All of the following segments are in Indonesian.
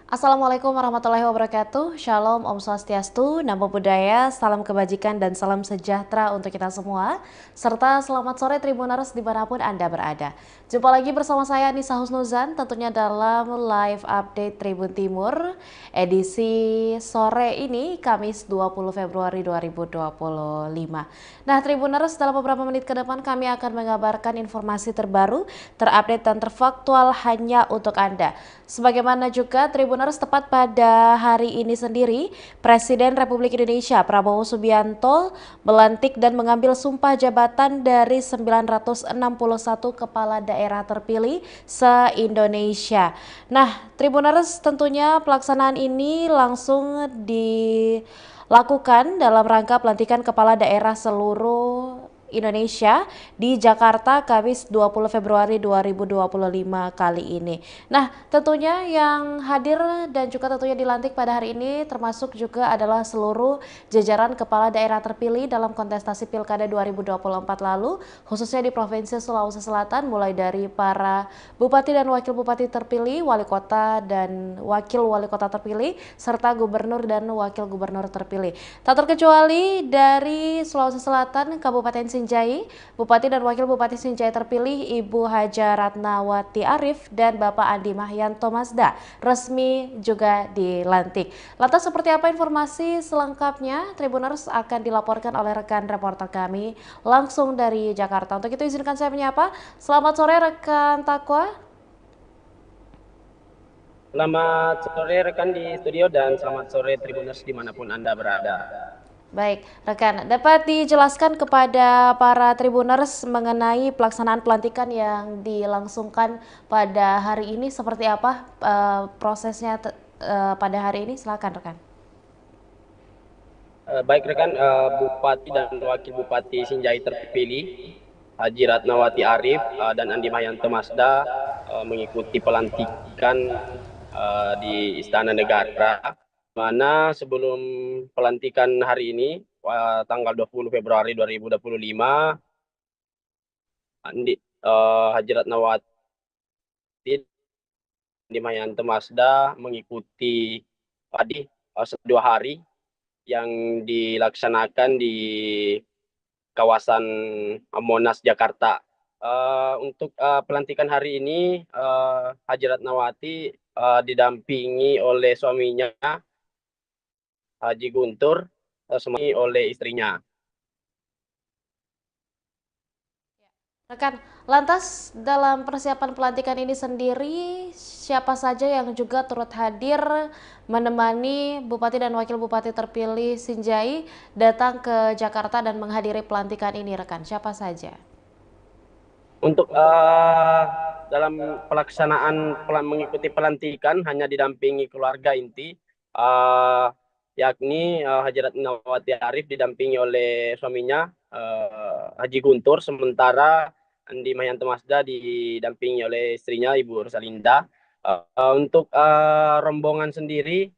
Assalamualaikum warahmatullahi wabarakatuh. Shalom, Om Swastiastu, Namo Buddhaya, salam kebajikan dan salam sejahtera untuk kita semua. Serta selamat sore Tribuners dimanapun Anda berada. Jumpa lagi bersama saya Nisa Husnuzan tentunya dalam live update Tribun Timur edisi sore ini Kamis 20 Februari 2025. Nah Tribuners, dalam beberapa menit ke depan kami akan mengabarkan informasi terbaru, terupdate dan terfaktual hanya untuk Anda. Sebagaimana juga Tribuners, tepat pada hari ini sendiri, Presiden Republik Indonesia Prabowo Subianto melantik dan mengambil sumpah jabatan dari 961 kepala daerah terpilih se-Indonesia. Nah, Tribuners, tentunya pelaksanaan ini langsung dilakukan dalam rangka pelantikan kepala daerah seluruh Indonesia di Jakarta Kamis 20 Februari 2025 kali ini. Nah, tentunya yang hadir dan juga tentunya dilantik pada hari ini termasuk juga adalah seluruh jajaran kepala daerah terpilih dalam kontestasi Pilkada 2024 lalu, khususnya di Provinsi Sulawesi Selatan, mulai dari para bupati dan wakil bupati terpilih, wali kota dan wakil wali kota terpilih, serta gubernur dan wakil gubernur terpilih. Tak terkecuali dari Sulawesi Selatan, Kabupaten Sinjai, Bupati dan Wakil Bupati Sinjai terpilih Ibu Haja Ratnawati Arif dan Bapak Andi Mahyanto Mazda resmi juga dilantik. Lantas seperti apa informasi selengkapnya? Tribuners akan dilaporkan oleh rekan reporter kami langsung dari Jakarta. Untuk itu izinkan saya menyapa. Selamat sore rekan Takwa. Selamat sore rekan di studio dan selamat sore Tribuners dimanapun Anda berada. Baik, rekan, dapat dijelaskan kepada para Tribuners mengenai pelaksanaan pelantikan yang dilangsungkan pada hari ini seperti apa prosesnya pada hari ini? Silakan rekan. Baik rekan, Bupati dan Wakil Bupati Sinjai terpilih, Haji Ratnawati Arif dan Andi Mahyanto Mazda mengikuti pelantikan di Istana Negara, mana sebelum pelantikan hari ini, tanggal 20 Februari 2025, Haji Ratnawati di Mayanto Mazda mengikuti tadi 2 hari yang dilaksanakan di kawasan Monas, Jakarta. Untuk pelantikan hari ini, Haji Ratnawati didampingi oleh suaminya Haji Guntur, semai oleh istrinya. Rekan, lantas dalam persiapan pelantikan ini sendiri, siapa saja yang juga turut hadir menemani Bupati dan Wakil Bupati terpilih Sinjai datang ke Jakarta dan menghadiri pelantikan ini, rekan? Siapa saja? Untuk dalam pelaksanaan mengikuti pelantikan hanya didampingi keluarga inti, uh, yakni Haji Ratnawati Arif didampingi oleh suaminya Haji Guntur, sementara Andi Mahyanto Mazda didampingi oleh istrinya Ibu Rosalinda. Untuk rombongan sendiri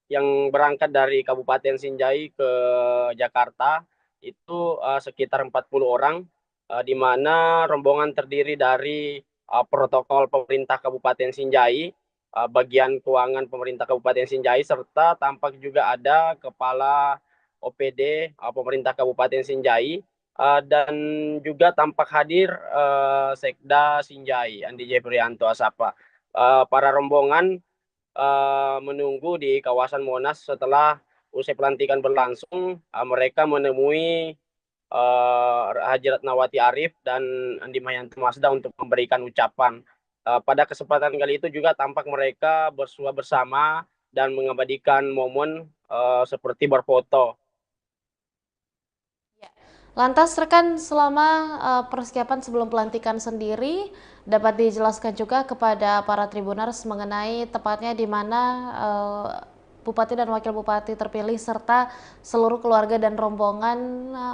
yang berangkat dari Kabupaten Sinjai ke Jakarta itu sekitar 40 orang, di mana rombongan terdiri dari protokol pemerintah Kabupaten Sinjai, bagian keuangan pemerintah Kabupaten Sinjai, serta tampak juga ada kepala OPD pemerintah Kabupaten Sinjai, dan juga tampak hadir Sekda Sinjai Andi Jefrianto Asapa. Para rombongan menunggu di kawasan Monas. Setelah usai pelantikan berlangsung, mereka menemui Haji Ratnawati Arif dan Andi Mahyanto Mazda untuk memberikan ucapan. Pada kesempatan kali itu juga tampak mereka bersua bersama dan mengabadikan momen seperti berfoto. Lantas rekan, selama persiapan sebelum pelantikan sendiri dapat dijelaskan juga kepada para Tribuners mengenai tepatnya di mana Bupati dan Wakil Bupati terpilih serta seluruh keluarga dan rombongan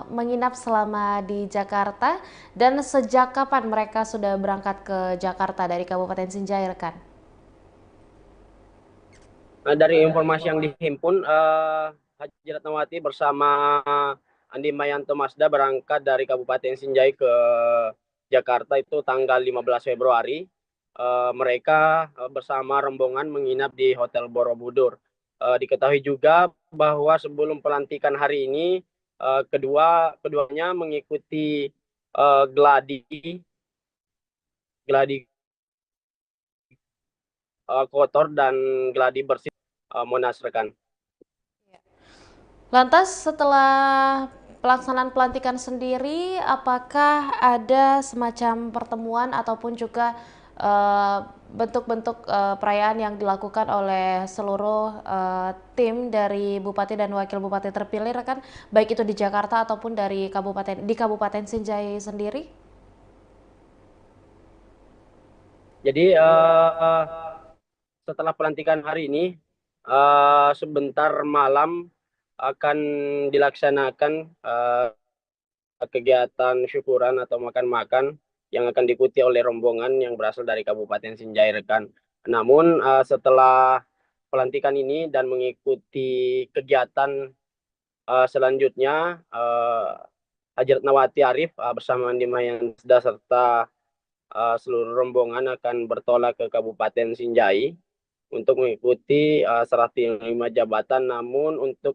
menginap selama di Jakarta, dan sejak kapan mereka sudah berangkat ke Jakarta dari Kabupaten Sinjai, rekan? Dari informasi yang dihimpun, Haji Ratnawati bersama Andi Mayanto Mazda berangkat dari Kabupaten Sinjai ke Jakarta itu tanggal 15 Februari. mereka bersama rombongan menginap di Hotel Borobudur. Diketahui juga bahwa sebelum pelantikan hari ini keduanya mengikuti gladi gladi kotor dan gladi bersih Monas rekan. Lantas setelah pelaksanaan pelantikan sendiri, apakah ada semacam pertemuan ataupun juga bentuk-bentuk perayaan yang dilakukan oleh seluruh tim dari Bupati dan Wakil Bupati terpilih, rekan, baik itu di Jakarta ataupun di Kabupaten Sinjai sendiri? Jadi setelah pelantikan hari ini, sebentar malam akan dilaksanakan kegiatan syukuran atau makan-makan yang akan diikuti oleh rombongan yang berasal dari Kabupaten Sinjai rekan. Namun setelah pelantikan ini dan mengikuti kegiatan selanjutnya, Haji Ratnawati Arif bersama Andi Mayansda serta seluruh rombongan akan bertolak ke Kabupaten Sinjai untuk mengikuti serah terima jabatan. Namun untuk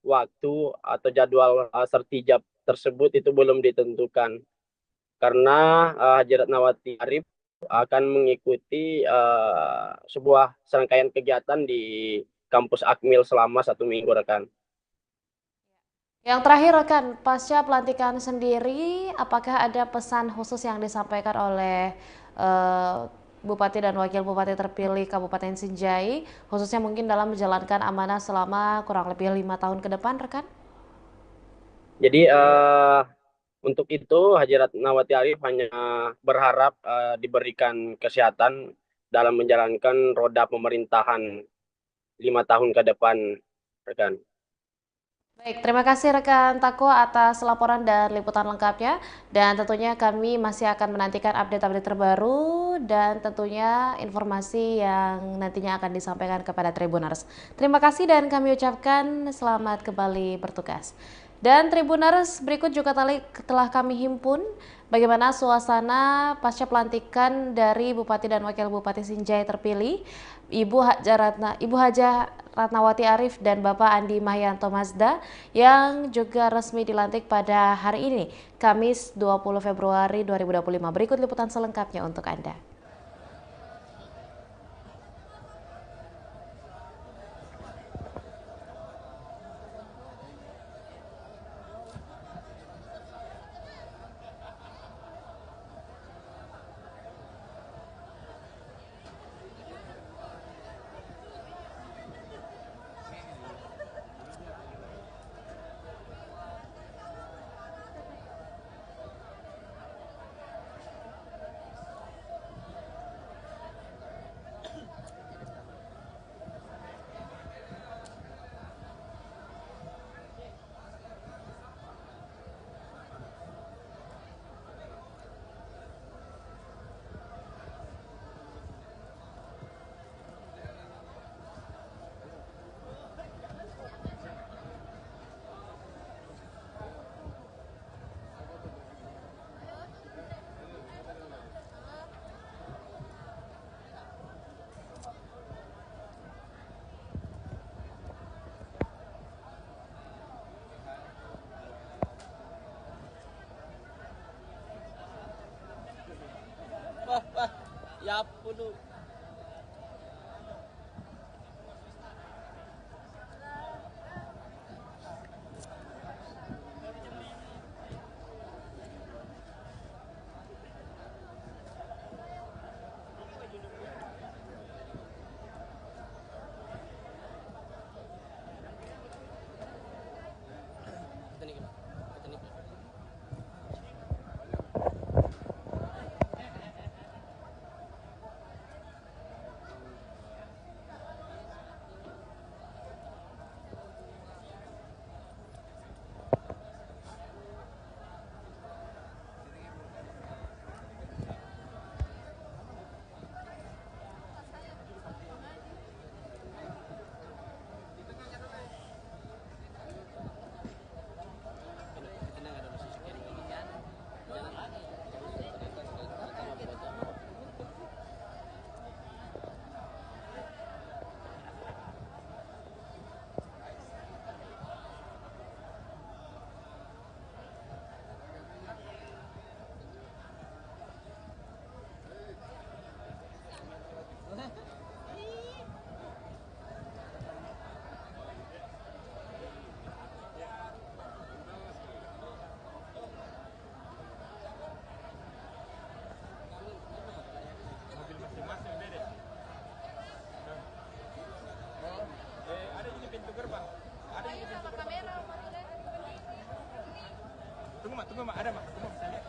waktu atau jadwal sertijab tersebut itu belum ditentukan karena Haji Ratnawati Arif akan mengikuti sebuah serangkaian kegiatan di kampus Akmil selama 1 minggu rekan. Yang terakhir, rekan, pasca pelantikan sendiri, apakah ada pesan khusus yang disampaikan oleh Bupati dan Wakil Bupati terpilih Kabupaten Sinjai, khususnya mungkin dalam menjalankan amanah selama kurang lebih 5 tahun ke depan, rekan? Jadi untuk itu Haji Ratnawati Arif hanya berharap diberikan kesehatan dalam menjalankan roda pemerintahan 5 tahun ke depan, rekan. Baik, terima kasih rekan Tako atas laporan dan liputan lengkapnya. Dan tentunya kami masih akan menantikan update-update terbaru dan tentunya informasi yang nantinya akan disampaikan kepada Tribuners. Terima kasih dan kami ucapkan selamat kembali bertugas. Dan Tribuners, berikut juga telah kami himpun bagaimana suasana pasca pelantikan dari Bupati dan Wakil Bupati Sinjai terpilih, Ibu Haja Ratnawati Arif dan Bapak Andi Mahyanto Mazda yang juga resmi dilantik pada hari ini, Kamis 20 Februari 2025. Berikut liputan selengkapnya untuk Anda. Ya ampun. tunggu mak, ada mak, tunggu bisa lihat.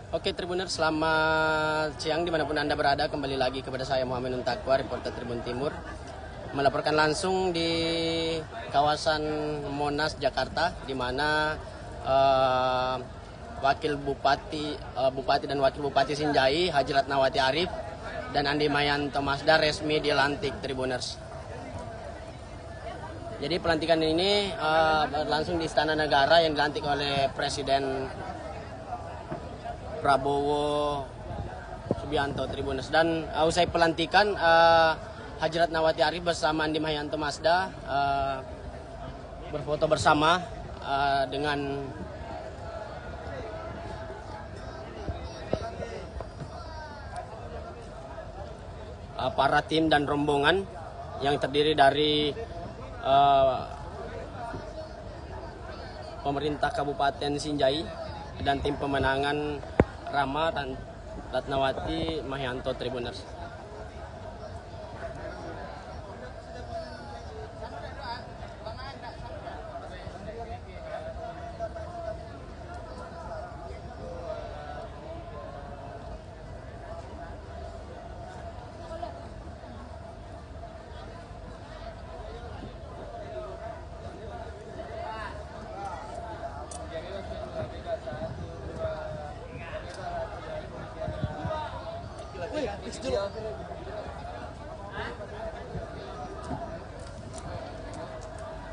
Oke Tribuners, selamat siang dimanapun Anda berada. Kembali lagi kepada saya Muhammad Untakwa, reporter Tribun Timur, melaporkan langsung di kawasan Monas, Jakarta, di mana Bupati dan Wakil Bupati Sinjai, Haji Ratnawati Arif dan Andi Mayanto Masda resmi dilantik Tribuners. Jadi pelantikan ini berlangsung di Istana Negara yang dilantik oleh Presiden Prabowo Subianto Tribuners. Dan usai pelantikan Haji Ratnawati Arif bersama Andi Mayanto Masda berfoto bersama dengan para tim dan rombongan yang terdiri dari pemerintah Kabupaten Sinjai dan tim pemenangan Rama dan Ratnawati Mayanto Tribuners.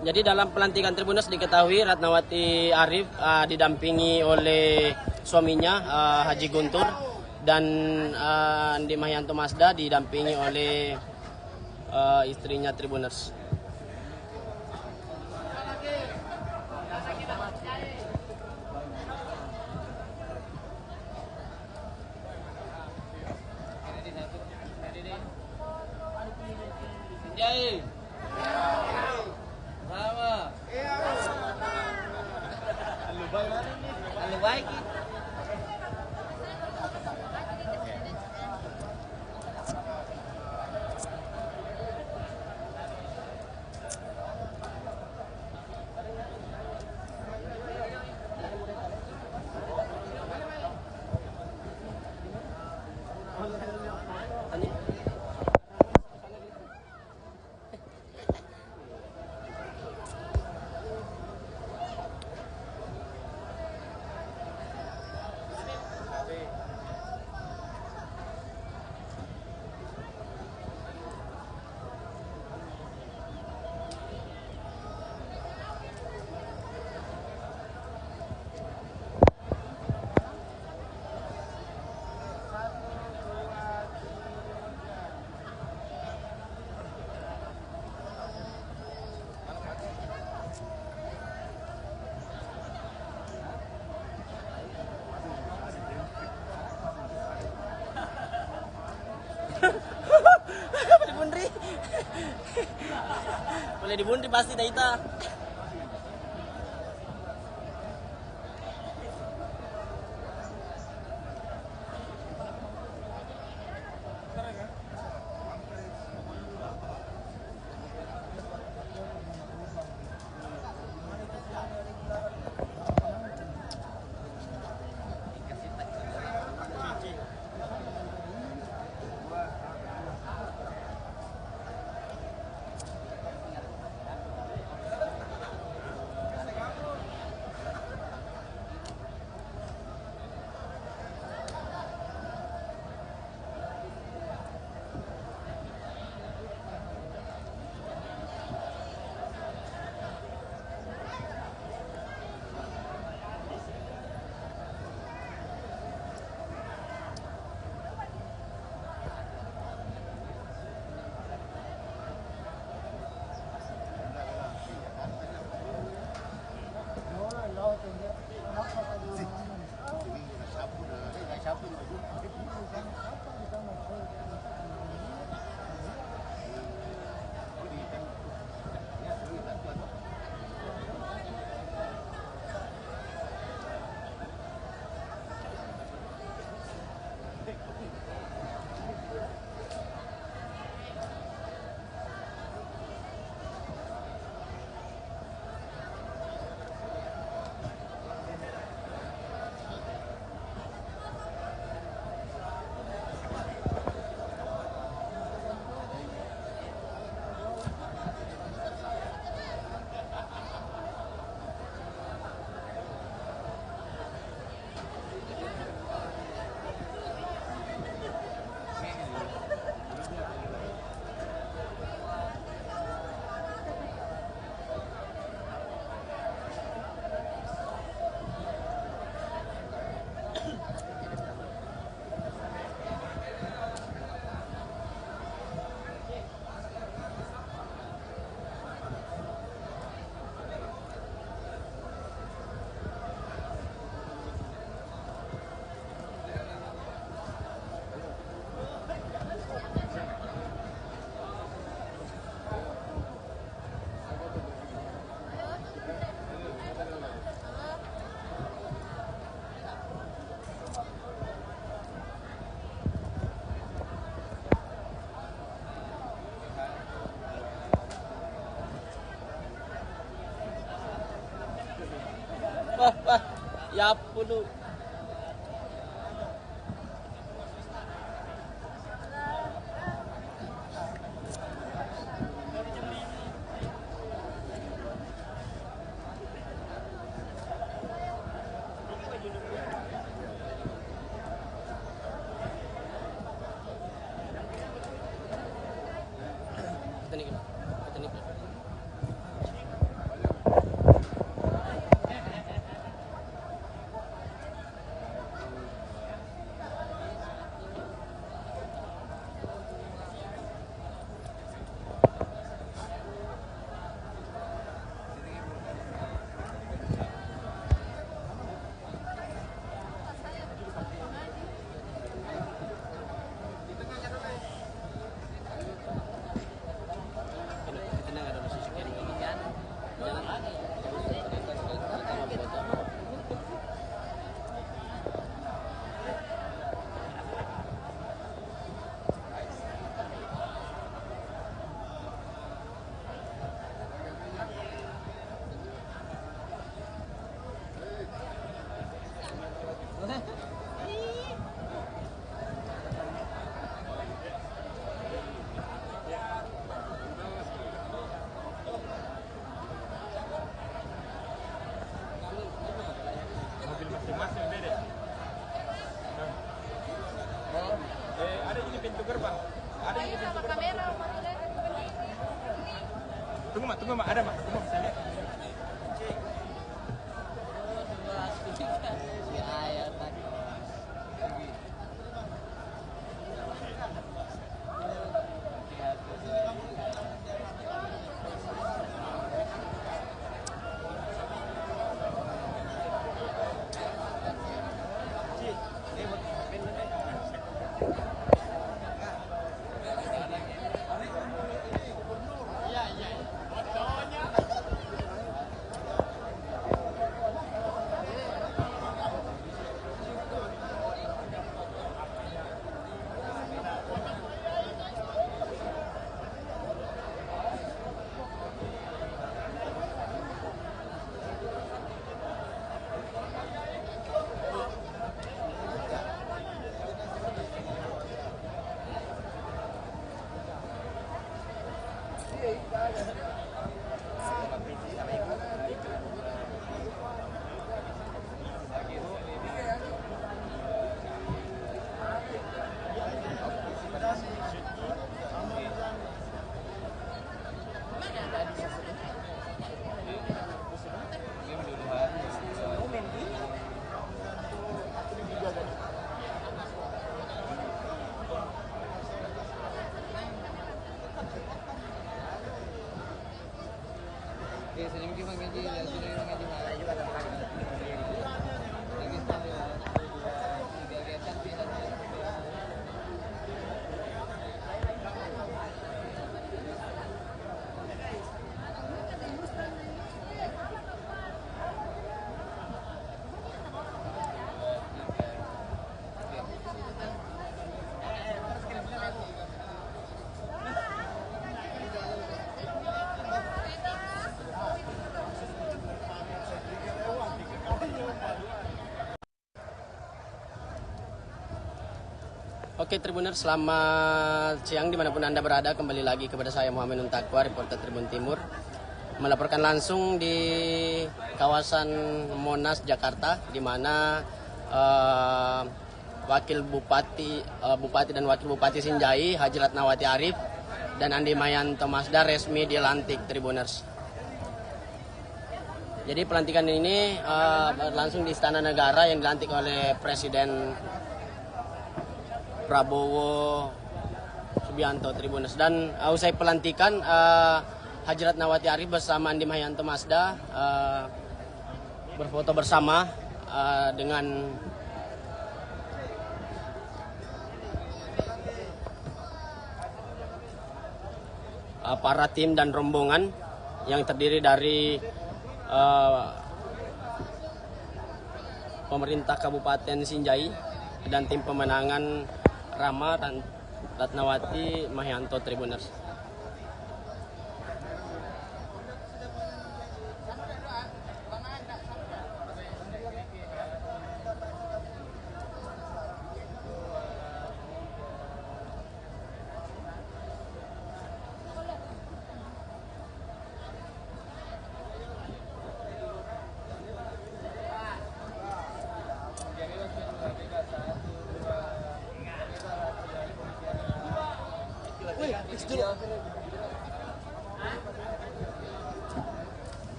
Jadi dalam pelantikan Tribuners diketahui Ratnawati Arif didampingi oleh suaminya Haji Guntur dan Andi Mayanto Masda didampingi oleh istrinya Tribuners. Sinjai. Rama. Halo baik. Boleh dibunuh pasti dah ita. Wah, ya puluh. Tunggu mak, ada mak, tunggu bisa lihat. Oke Tribuners, selamat siang dimanapun Anda berada. Kembali lagi kepada saya Muhammad Nuntakwa, reporter Tribun Timur, melaporkan langsung di kawasan Monas, Jakarta, di mana Bupati dan Wakil Bupati Sinjai, Haji Ratnawati Arif dan Andi Mayanto Masda resmi dilantik Tribuners. Jadi pelantikan ini berlangsung di Istana Negara yang dilantik oleh Presiden Prabowo Subianto Tribuners. Dan usai pelantikan Haji Ratnawati Arif bersama Andi Mayanto Masda berfoto bersama dengan para tim dan rombongan yang terdiri dari pemerintah Kabupaten Sinjai dan tim pemenangan Rama dan Ratnawati Mayanto Tribuners.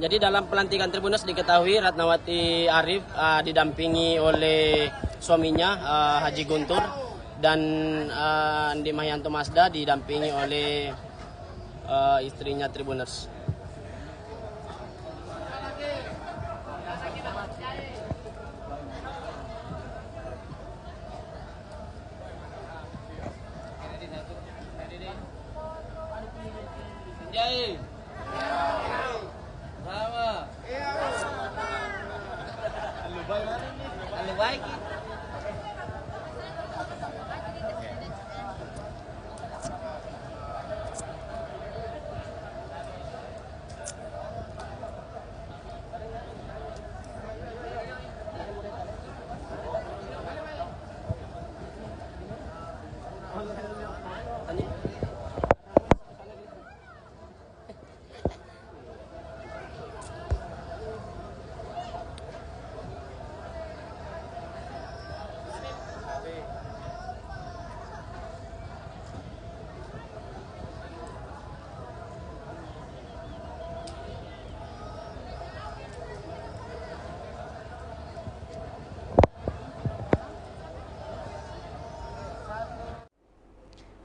Jadi dalam pelantikan Tribuners diketahui Ratnawati Arif didampingi oleh suaminya Haji Guntur dan Andi Mayanto Masda didampingi oleh istrinya Tribuners. Sinjai. Sama. Alubay baik.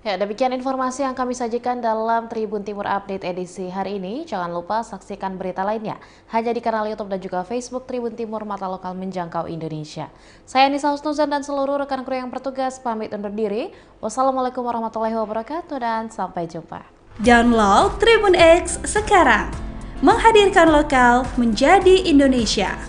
Ya, demikian informasi yang kami sajikan dalam Tribun Timur Update edisi hari ini. Jangan lupa saksikan berita lainnya hanya di kanal YouTube dan juga Facebook Tribun Timur, mata lokal menjangkau Indonesia. Saya Nisa Husnuzan dan seluruh rekan kru yang bertugas pamit undur diri. Wassalamualaikum warahmatullahi wabarakatuh dan sampai jumpa. Download Tribun X sekarang, menghadirkan lokal menjadi Indonesia.